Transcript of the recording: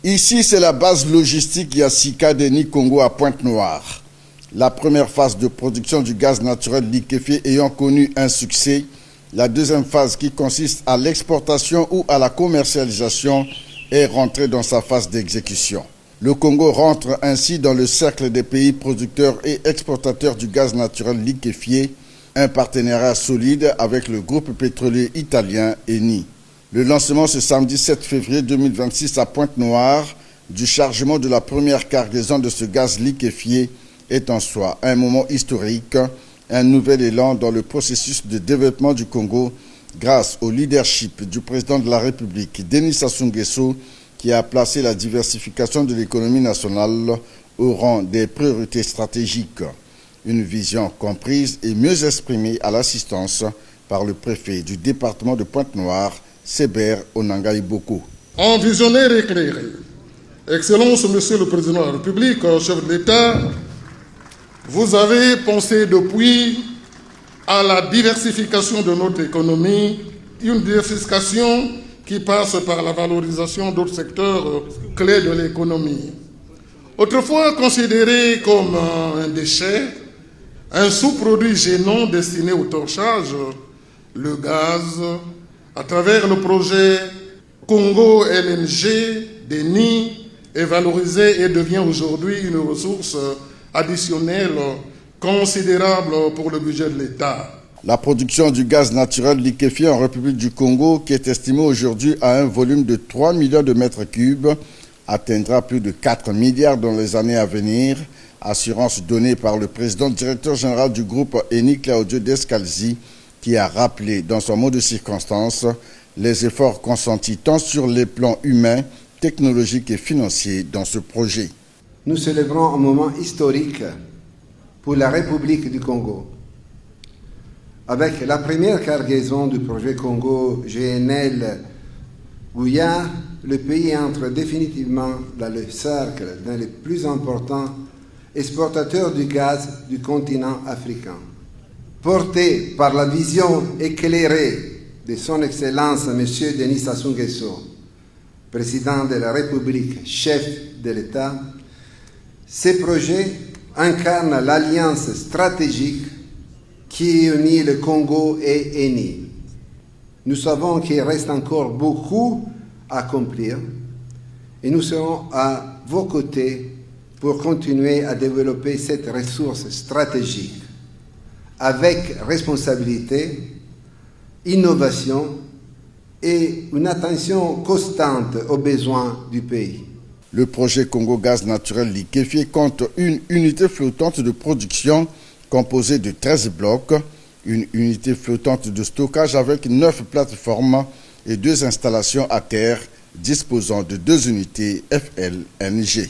Ici, c'est la base logistique Yassika Deni Congo à Pointe-Noire. La première phase de production du gaz naturel liquéfié ayant connu un succès, la deuxième phase qui consiste à l'exportation ou à la commercialisation est rentrée dans sa phase d'exécution. Le Congo rentre ainsi dans le cercle des pays producteurs et exportateurs du gaz naturel liquéfié, un partenariat solide avec le groupe pétrolier italien Eni. Le lancement ce samedi 7 février 2026 à Pointe-Noire du chargement de la première cargaison de ce gaz liquéfié est en soi un moment historique, un nouvel élan dans le processus de développement du Congo grâce au leadership du président de la République, Denis Sassou Nguesso, qui a placé la diversification de l'économie nationale au rang des priorités stratégiques. Une vision comprise et mieux exprimée à l'assistance par le préfet du département de Pointe-Noire, Séber Onanga Iboko. En visionnaire éclairé, Excellence, Monsieur le Président de la République, chef de l'État, vous avez pensé depuis à la diversification de notre économie, une diversification qui passe par la valorisation d'autres secteurs clés de l'économie. Autrefois considéré comme un déchet, un sous-produit gênant destiné au torchage, le gaz, à travers le projet Congo LNG d'Eni, est valorisé et devient aujourd'hui une ressource additionnelle considérable pour le budget de l'État. La production du gaz naturel liquéfié en République du Congo, qui est estimée aujourd'hui à un volume de 3 millions de mètres cubes, atteindra plus de 4 milliards dans les années à venir, assurance donnée par le président directeur général du groupe Eni, Claudio Descalzi, qui a rappelé dans son mot de circonstance les efforts consentis tant sur les plans humains, technologiques et financiers dans ce projet. Nous célébrons un moment historique pour la République du Congo. Avec la première cargaison du projet Congo GNL Guyane, le pays entre définitivement dans le cercle d'un des plus importants exportateurs du gaz du continent africain. Porté par la vision éclairée de son Excellence M. Denis Sassou Nguesso, président de la République, chef de l'État, ces projets incarnent l'alliance stratégique qui unit le Congo et Eni. Nous savons qu'il reste encore beaucoup à accomplir et nous serons à vos côtés pour continuer à développer cette ressource stratégique avec responsabilité, innovation et une attention constante aux besoins du pays. Le projet Congo Gaz Naturel Liquéfié compte une unité flottante de production composée de 13 blocs, une unité flottante de stockage avec 9 plateformes et 2 installations à terre disposant de 2 unités FLNG.